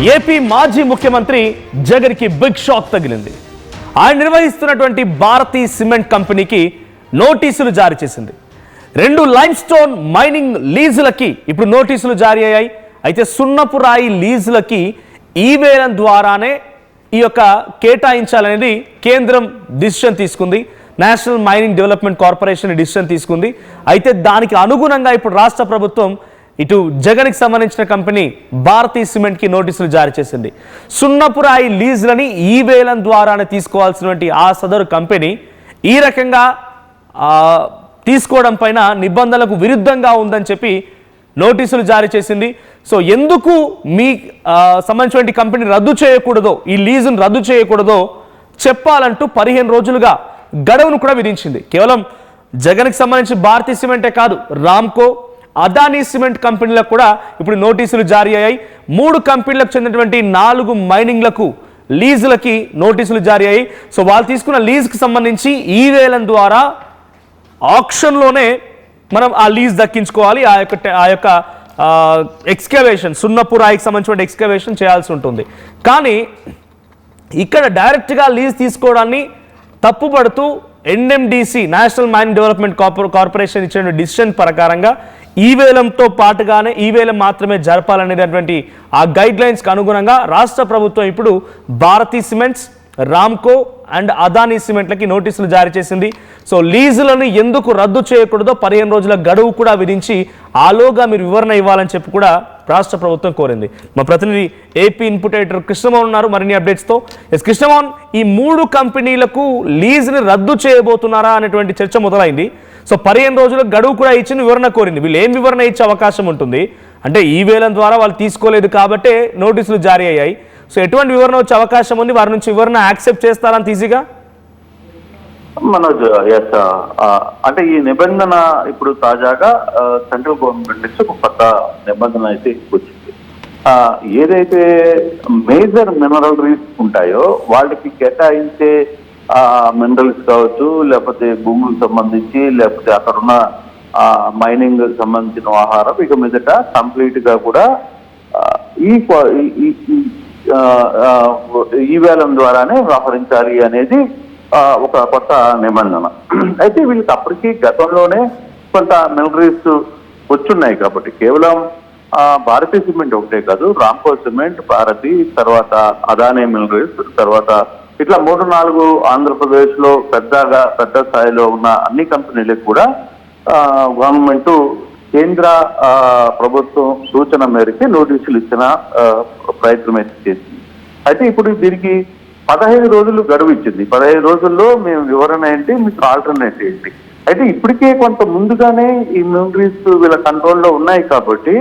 AP మాజీ ముఖ్యమంత్రి జగన్ కి బిగ్ షాక్ తగిలింది. ఆయన నిర్వహిస్తున్నటువంటి భారతీ సిమెంట్ కంపెనీకి నోటీసులు జారీ చేసింది. 2 లైమ్ స్టోన్ మైనింగ్ లీజులకి ఇప్పుడు నోటీసులు జారీ అయ్యాయి. అయితే సున్నపు రాయి లీజులకి ఈ వేలం ద్వారానే ఈ యొక్క కేటాయించాలనేది కేంద్రం డిసిషన్ తీసుకుంది. National mining development corporation decision తీసుకుంది. అయితే దానికి అనుగుణంగా ఇప్పుడు రాష్ట్ర ప్రభుత్వం ఇటు జగన్కి సంబంధించిన కంపెనీ భారతీ సిమెంట్కి నోటీసులు జారీ చేసింది. సున్నపురాయి లీజులని ఈ వేలం ద్వారానే తీసుకోవాల్సినటువంటి ఆ సదరు కంపెనీ ఈ రకంగా తీసుకోవడం పైన నిబంధనలకు విరుద్ధంగా ఉందని చెప్పి నోటీసులు జారీ చేసింది. సో ఎందుకు మీ సంబంధించిన కంపెనీ రద్దు చేయకూడదో, ఈ లీజును రద్దు చేయకూడదో చెప్పాలంటూ 15 రోజులుగా గడువును కూడా విధించింది. కేవలం జగన్కి సంబంధించి భారతీ సిమెంటే కాదు, రామ్కో, అదానీ సిమెంట్ కంపెనీలకు కూడా ఇప్పుడు నోటీసులు జారీ అయ్యాయి. 3 కంపెనీలకు చెందినటువంటి 4 మైనింగ్లకు లీజులకి నోటీసులు జారీ అయ్యాయి. సో వాళ్ళు తీసుకున్న లీజుకి సంబంధించి ఈ వేలం ద్వారా ఆక్షన్లోనే మనం ఆ లీజ్ దక్కించుకోవాలి. ఆ యొక్క ఎక్స్కవేషన్, సున్నపు రాయికి సంబంధించిన ఎక్స్కవేషన్ చేయాల్సి ఉంటుంది. కానీ ఇక్కడ డైరెక్ట్గా లీజ్ తీసుకోవడాన్ని తప్పుపడుతూ NMDC, national mining development corporation ఇచ్చిన డిసిషన్ ప్రకారంగా ఈ వేలంతో పాటుగానే ఈ వేలం మాత్రమే జరపాలనేటటువంటి ఆ గైడ్ లైన్స్కి అనుగుణంగా రాష్ట్ర ప్రభుత్వం ఇప్పుడు భారతీ సిమెంట్స్, రామ్కో అండ్ అదానీ సిమెంట్లకి నోటీసులు జారీ చేసింది. సో లీజులను ఎందుకు రద్దు చేయకూడదో 15 రోజుల గడువు కూడా విధించి ఆలోగా మీరు వివరణ ఇవ్వాలని చెప్పి కూడా రాష్ట్ర ప్రభుత్వం కోరింది. మా ప్రతినిధి ఏపీ ఇన్పుట్ ఎడిటర్ కృష్ణమోహన్ ఉన్నారు మరిన్ని అప్డేట్స్తో. కృష్ణమోహన్, ఈ 3 కంపెనీలకు లీజుని రద్దు చేయబోతున్నారా అనేటువంటి చర్చ మొదలైంది. సో 15 రోజుల గడువు కూడా ఇచ్చి వివరణ కోరింది. వీళ్ళు ఏం వివరణ ఇచ్చే అవకాశం ఉంటుంది? అంటే ఈ వేలం ద్వారా వాళ్ళు తీసుకోలేదు కాబట్టే నోటీసులు జారీ అయ్యాయి. సో ఎటువంటి వివరణ వచ్చే అవకాశం ఉంది? వారి నుంచి వివరణ యాక్సెప్ట్ చేస్తారని ఈజీగా? మనోజ్, అంటే ఈ నిబంధన ఇప్పుడు తాజాగా సెంట్రల్ గవర్నమెంట్ నుంచి ఒక కొత్త నిబంధన అయితే వచ్చింది. ఏదైతే మేజర్ మినరల్ రీల్స్ ఉంటాయో వాళ్ళకి కేటాయించే మినరల్స్ కావచ్చు, లేకపోతే భూములకు సంబంధించి, లేకపోతే అక్కడున్న మైనింగ్ సంబంధించిన ఆహారం ఇక మీదట కంప్లీట్ గా కూడా ఈ వేలం ద్వారానే వ్యవహరించాలి అనేది ఒక కొత్త నిబంధన. అయితే వీళ్ళకి అప్పటికీ గతంలోనే కొంత మినరల్స్ వచ్చున్నాయి కాబట్టి కేవలం భారతీ సిమెంట్ ఒకటే కాదు, రామ్కో సిమెంట్, భారతి, తర్వాత అదానీ మినరల్స్, తర్వాత ఇట్లా 3-4 ఆంధ్రప్రదేశ్ లో పెద్ద స్థాయిలో ఉన్న అన్ని కంపెనీలకు కూడా గవర్నమెంట్ కేంద్ర ప్రభుత్వం సూచన మేరకు నోటీసులు ఇచ్చిన ప్రయత్నం అయితే చేసింది. అయితే ఇప్పుడు దీనికి 15 రోజులు గడువు ఇచ్చింది. 15 రోజుల్లో మేము వివరణ ఏంటి, మీకు ఆల్టర్నేట్ ఏంటి. అయితే ఇప్పటికే కొంత ముందుగానే ఈ మినరల్స్ వీళ్ళ కంట్రోల్లో ఉన్నాయి కాబట్టి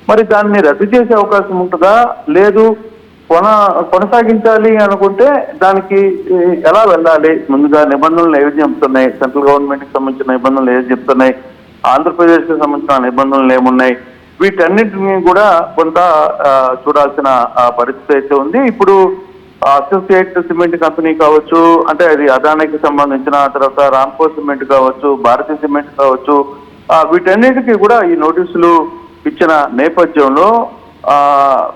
మరి దాన్ని రద్దు చేసే అవకాశం ఉంటుందా, లేదు కొనసాగించాలి అనుకుంటే దానికి ఎలా వెళ్ళాలి, ముందుగా నిబంధనలు ఏవి చెప్తున్నాయి, సెంట్రల్ గవర్నమెంట్ కి సంబంధించిన నిబంధనలు ఏవి చెప్తున్నాయి, ఆంధ్రప్రదేశ్ కి సంబంధించిన నిబంధనలు ఏమున్నాయి, వీటన్నిటిని కూడా కొంత చూడాల్సిన పరిస్థితి అయితే ఉంది. ఇప్పుడు అసోసియేట్ సిమెంట్ కంపెనీ కావచ్చు, అంటే అది అదానికి సంబంధించిన, తర్వాత రామ్కో సిమెంట్ కావచ్చు, భారతీ సిమెంట్ కావచ్చు, వీటన్నిటికీ కూడా ఈ నోటీసులు ఇచ్చిన నేపథ్యంలో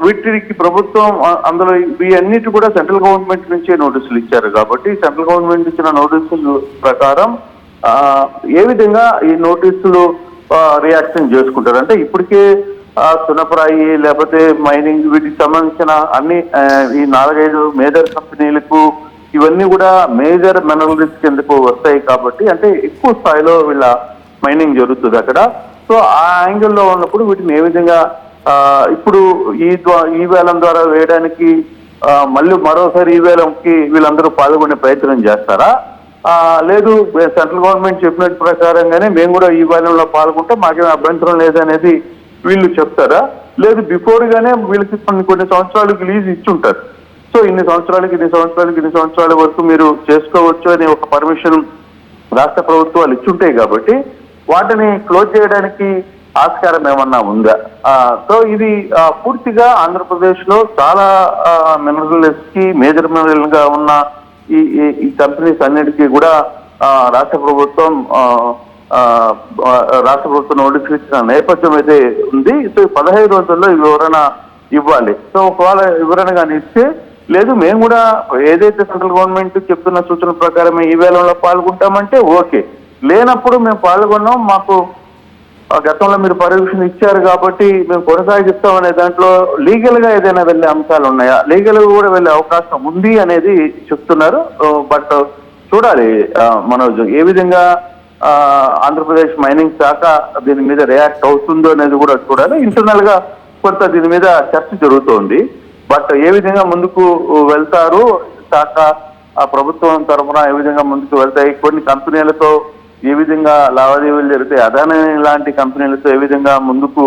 వీటికి ప్రభుత్వం అందులో ఇవన్నిటి కూడా సెంట్రల్ గవర్నమెంట్ నుంచే నోటీసులు ఇచ్చారు కాబట్టి సెంట్రల్ గవర్నమెంట్ ఇచ్చిన నోటీసుల ప్రకారం ఏ విధంగా ఈ నోటీసులు రియాక్షన్ చేసుకుంటారు అంటే ఇప్పటికే సున్నపురాయి లేకపోతే మైనింగ్ వీటికి సంబంధించిన అన్ని ఈ 4-5 మేజర్ కంపెనీలకు ఇవన్నీ కూడా మేజర్ మినరల్ రిస్క్ కిందకు వస్తాయి కాబట్టి అంటే ఎక్కువ స్థాయిలో వీళ్ళ మైనింగ్ జరుగుతుంది అక్కడ. సో ఆ యాంగిల్లో ఉన్నప్పుడు వీటిని ఏ విధంగా ఇప్పుడు ఈ వేలం ద్వారా వేయడానికి మళ్ళీ మరోసారి ఈ వేలంకి వీళ్ళందరూ పాల్గొనే ప్రయత్నం చేస్తారా, లేదు సెంట్రల్ గవర్నమెంట్ చెప్పినట్టు ప్రకారంగానే మేము కూడా ఈ వేలంలో పాల్గొంటే మాకేం అభ్యంతరం లేదనేది వీళ్ళు చెప్తారా, లేదు బిఫోర్ గానే వీళ్ళకి కొన్ని సంవత్సరాలకు లీజ్ ఇచ్చుంటారు. సో ఇన్ని సంవత్సరాల వరకు మీరు చేసుకోవచ్చు అనే ఒక పర్మిషన్ రాష్ట్ర ప్రభుత్వాలు ఇచ్చుంటాయి కాబట్టి వాటిని క్లోజ్ చేయడానికి ఆస్కారం ఏమన్నా ఉందా? సో ఇది పూర్తిగా ఆంధ్రప్రదేశ్ లో చాలా మినరల్స్ కి మేజర్ మినరల్ గా ఉన్న ఈ కంపెనీస్ అన్నిటికీ కూడా రాష్ట్ర ప్రభుత్వం నోటీసులు ఇచ్చిన నేపథ్యం అయితే ఉంది. సో 15 రోజుల్లో ఈ వివరణ ఇవ్వాలి. సో ఒకవేళ వివరణ కానీ ఇస్తే, లేదు మేము కూడా ఏదైతే సెంట్రల్ గవర్నమెంట్ చెప్తున్న సూచనల ప్రకారమే ఈ వేలంలో పాల్గొంటామంటే ఓకే, లేనప్పుడు మేము పాల్గొన్నాం, మాకు గతంలో మీరు పర్యవేక్షణ ఇచ్చారు కాబట్టి మేము కొనసాగిస్తాం అనే దాంట్లో లీగల్ గా ఏదైనా వెళ్ళే అంశాలు ఉన్నాయా, లీగల్ గా కూడా వెళ్ళే అవకాశం ఉంది అనేది చెప్తున్నారు. బట్ చూడాలి మనోజ్, ఏ విధంగా ఆంధ్రప్రదేశ్ మైనింగ్ శాఖ దీని మీద రియాక్ట్ అవుతుందో అనేది కూడా చూడాలి. ఇంటర్నల్ గా కొంత దీని మీద చర్చ జరుగుతోంది. బట్ ఏ విధంగా ముందుకు వెళ్తారు శాఖ, ప్రభుత్వం తరఫున ఏ విధంగా ముందుకు వెళ్తాయి, కొన్ని కంపెనీలతో ఏ విధంగా లావాదేవీలు జరుగుతాయి, అదానీ లాంటి కంపెనీలతో ఏ విధంగా ముందుకు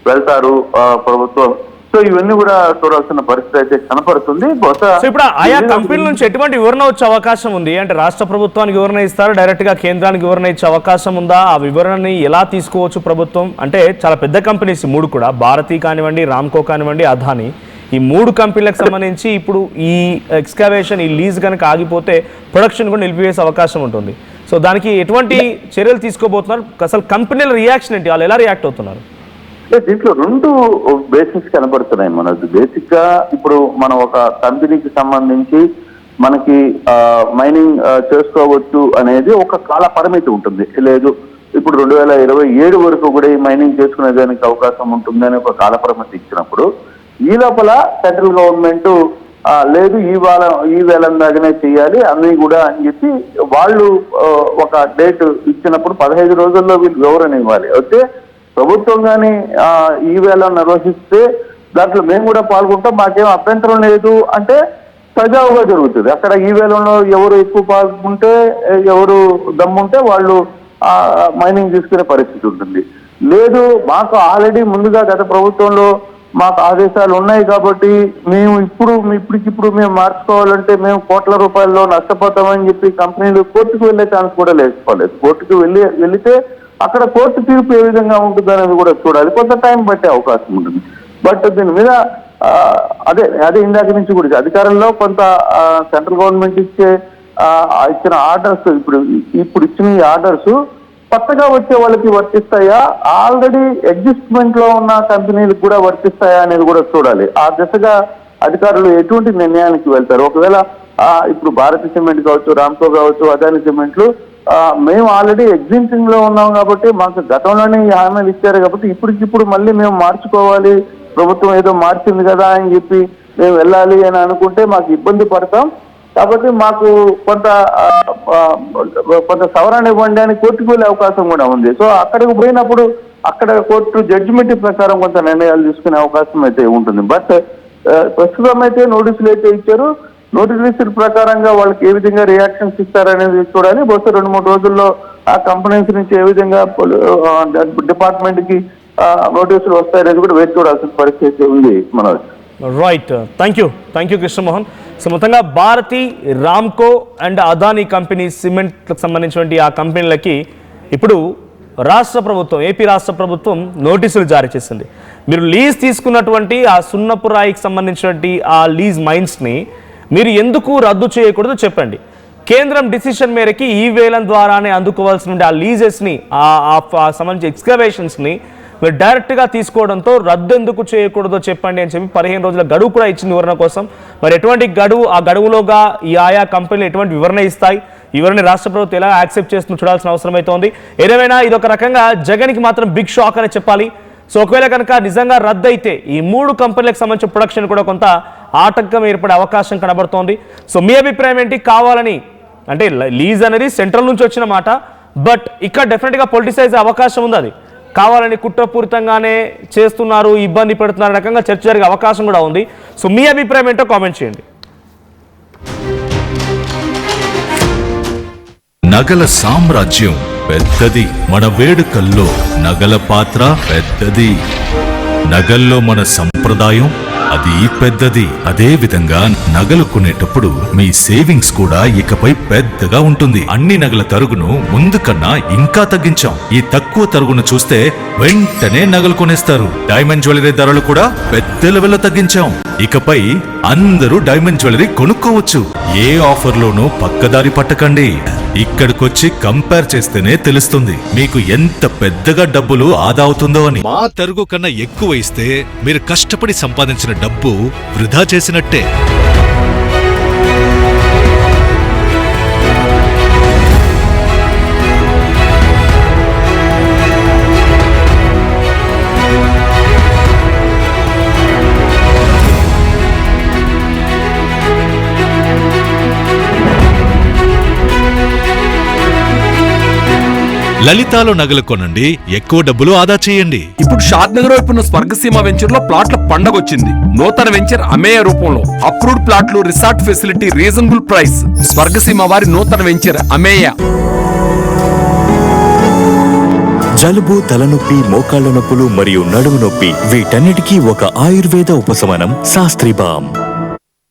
వెళ్తారు ప్రభుత్వం, సో ఇవన్నీ కూడా చూడాల్సిన పరిస్థితి అయితే కనపడుతుంది. బహుశా ఇప్పుడు ఆయా కంపెనీల నుంచి ఎటువంటి వివరణ వచ్చే అవకాశం ఉంది? అంటే రాష్ట్ర ప్రభుత్వానికి వివరణ ఇస్తారు, డైరెక్ట్ గా కేంద్రానికి వివరణ ఇచ్చే అవకాశం ఉందా? ఆ వివరణని ఎలా తీసుకోవచ్చు ప్రభుత్వం? అంటే చాలా పెద్ద కంపెనీస్ 3 కూడా, భారతీ కానివ్వండి, రామ్కో కానివ్వండి, అదానీ, ఈ 3 కంపెనీలకు సంబంధించి ఇప్పుడు ఈ ఎక్స్కవేషన్, ఈ లీజ్ కనుక ఆగిపోతే ప్రొడక్షన్ కూడా నిలిపివేసే అవకాశం ఉంటుంది. సో దానికి ఎటువంటి చర్యలు తీసుకోబోతున్నారు? అసలు కంపెనీల రియాక్షన్ ఏంటి, వాళ్ళు ఎలా రియాక్ట్ అవుతున్నారు? దీంట్లో 2 బేసిక్స్ కనబడుతున్నాయి మనకు. బేసిక్ గా ఇప్పుడు మనం ఒక కంపెనీకి సంబంధించి మనకి మైనింగ్ చేసుకోవచ్చు అనేది ఒక కాల పరిమితి ఉంటుంది. లేదు ఇప్పుడు 2027 వరకు కూడా ఈ మైనింగ్ చేసుకునేదానికి అవకాశం ఉంటుంది అని ఒక కాల పరిమితి ఇచ్చినప్పుడు, ఈ లోపల సెంట్రల్ గవర్నమెంట్ లేదు ఈ వేలం దాకానే చేయాలి అన్నీ కూడా అని చెప్పి వాళ్ళు ఒక డేట్ ఇచ్చినప్పుడు 15 రోజుల్లో వీళ్ళు వివరణ ఇవ్వాలి. అయితే ప్రభుత్వం కానీ ఈ వేలం నిర్వహిస్తే దాంట్లో మేము కూడా పాల్గొంటాం, మాకేం అభ్యంతరం లేదు అంటే సజావుగా జరుగుతుంది. అక్కడ ఈ వేలంలో ఎవరు ఎక్కువ పాల్గొంటే, ఎవరు దమ్ముంటే వాళ్ళు మైనింగ్ తీసుకునే పరిస్థితి ఉంటుంది. లేదు మాకు ఆల్రెడీ ముందుగా గత ప్రభుత్వంలో మాకు ఆదేశాలు ఉన్నాయి కాబట్టి మేము ఇప్పటికిప్పుడు మేము మార్చుకోవాలంటే మేము కోట్ల రూపాయల్లో నష్టపోతామని చెప్పి కంపెనీలు కోర్టుకు వెళ్ళే ఛాన్స్ కూడా లేకపోలేదు. కోర్టుకు వెళితే అక్కడ కోర్టు తీర్పు ఏ విధంగా ఉంటుంది అనేది కూడా చూడాలి, కొంత టైం పట్టే అవకాశం ఉంటుంది. బట్ దీని మీద అదే ఇందాక నుంచి కూడా అధికారంలో కొంత సెంట్రల్ గవర్నమెంట్ ఇచ్చిన ఆర్డర్స్, ఇప్పుడు ఇచ్చిన ఈ ఆర్డర్స్ కొత్తగా వచ్చే వాళ్ళకి వర్తిస్తాయా, ఆల్రెడీ ఎగ్జిస్ట్మెంట్ లో ఉన్న కంపెనీలకు కూడా వర్తిస్తాయా అనేది కూడా చూడాలి. ఆ దిశగా అధికారులు ఎటువంటి నిర్ణయానికి వెళ్తారు. ఒకవేళ ఇప్పుడు భారతీ సిమెంట్ కావచ్చు, రామ్కో కావచ్చు, అదానీ సిమెంట్లు మేము ఆల్రెడీ ఎగ్జిస్టింగ్ లో ఉన్నాం కాబట్టి మాకు గతంలోనే ఈ హామీలు ఇచ్చారు కాబట్టి ఇప్పటికిప్పుడు మళ్ళీ మేము మార్చుకోవాలి, ప్రభుత్వం ఏదో మార్చింది కదా అని చెప్పి మేము వెళ్ళాలి అని అనుకుంటే మాకు ఇబ్బంది పడతాం. కాబట్టి మాకు కొంత సవరణ ఇవ్వండి అని కోర్టుకు వెళ్ళే అవకాశం కూడా ఉంది. సో అక్కడికి పోయినప్పుడు అక్కడ కోర్టు జడ్జిమెంట్ ప్రకారం కొంత నిర్ణయాలు తీసుకునే అవకాశం అయితే ఉంటుంది. బట్ ప్రస్తుతం అయితే నోటీసులు అయితే ఇచ్చారు, నోటిఫికేషన్ ప్రకారంగా వాళ్ళకి ఏ విధంగా రియాక్షన్స్ ఇస్తారనేది చూడాలి. బహుశా 2-3 రోజుల్లో ఆ కంపెనీస్ నుంచి ఏ విధంగా డిపార్ట్మెంట్ కి నోటీసులు వస్తాయనేది కూడా వేచి చూడాల్సిన పరిస్థితి ఉంది Manoj. Right, thank you Krishnamohan. So మొత్తంగా భారతీ, రామ్కో అండ్ అదానీ కంపెనీ సిమెంట్లకు సంబంధించినటువంటి ఆ కంపెనీలకి ఇప్పుడు రాష్ట్ర ప్రభుత్వం, ఏపీ రాష్ట్ర ప్రభుత్వం నోటీసులు జారీ చేసింది. మీరు లీజ్ తీసుకున్నటువంటి ఆ సున్నపు రాయికి సంబంధించినటువంటి ఆ లీజ్ మైన్స్ని మీరు ఎందుకు రద్దు చేయకూడదు చెప్పండి. కేంద్రం డిసిషన్ మేరకి ఈ వేలం ద్వారానే అందుకోవాల్సిన ఆ లీజెస్ని, సంబంధించిన ఎక్స్కవేషన్స్ని మీరు డైరెక్ట్గా తీసుకోవడంతో రద్దు ఎందుకు చేయకూడదో చెప్పండి అని చెప్పి 15 రోజుల గడువు కూడా ఇచ్చింది వివరణ కోసం. మరి ఎటువంటి గడువు, ఆ గడువులోగా ఈ ఆయా కంపెనీలు ఎటువంటి వివరణ ఇస్తాయి, వివరణ రాష్ట్ర ప్రభుత్వం ఎలా యాక్సెప్ట్ చేస్తుందో చూడాల్సిన అవసరం అయితే ఉంది. ఏదేమైనా ఇది ఒక రకంగా జగన్కి మాత్రం బిగ్ షాక్ అని చెప్పాలి. సో ఒకవేళ కనుక నిజంగా రద్దు అయితే ఈ 3 కంపెనీలకు సంబంధించిన ప్రొడక్షన్ కూడా కొంత ఆటంకం ఏర్పడే అవకాశం కనబడుతోంది. సో మీ అభిప్రాయం ఏంటి? కావాలని అంటే లీజ్ అనేది సెంట్రల్ నుంచి వచ్చిన మాట, బట్ ఇక్కడ డెఫినెట్గా పొలిటిసైజ్ అవకాశం ఉంది. అది కావాలని కుట్రపూరితంగానే చేస్తున్నారు, ఇబ్బంది పెడుతున్నారు రకంగా చర్చ జరిగే అవకాశం కూడా ఉంది. సో మీ అభిప్రాయం ఏంటో కామెంట్ చేయండి. నగల సామ్రాజ్యం పెద్దది, మన వేడుకల్లో నగల పాత్ర పెద్దది. నగల్లో మన సంప్రదాయం అది పెద్దది. అదే విధంగా నగలు కొనేటప్పుడు మీ సేవింగ్స్ కూడా ఇకపై పెద్దగా ఉంటుంది. అన్ని నగల తరుగును ముందు కన్నా ఇంకా తగ్గించాం. ఈ తక్కువ తరుగును చూస్తే వెంటనే నగలు కొనేస్తారు. డైమండ్ జ్యువెలరీ ధరలు కూడా పెద్ద లెవెల్లో తగ్గించాం. ఇకపై అందరూ డైమండ్ జ్యువెలరీ కొనుక్కోవచ్చు. ఏ ఆఫర్లోనూ పక్కదారి పట్టకండి. ఇక్కడికొచ్చి కంపేర్ చేస్తేనే తెలుస్తుంది మీకు ఎంత పెద్దగా డబ్బులు ఆదా అవుతుందో అని. మా తరుగు కన్నా ఎక్కువ ఇస్తే మీరు కష్టపడి సంపాదించిన డబ్బు వృధా చేసినట్టే. లలితాలో నగలు కొనండి, ఎక్కువ డబ్బులు ఆదా చేయండి. ఇప్పుడు షాద్ నగర్ వైపు ఉన్న స్వర్గసీమ వెంచర్ లో ప్లాట్ల పండగ వచ్చింది. నూతన వెంచర్ అమేయ రూపంలో అప్రూవ్డ్ ప్లాట్లు, resort facility, reasonable price. Swargaseema వారి నూతన వెంచర్ అమేయ. జలుబు, తలనొప్పి, మోకాళ్ల నొప్పులు మరియు నడుము నొప్పి వీటన్నిటికీ ఒక ఆయుర్వేద ఉపశమనం శాస్త్రీ బామ్.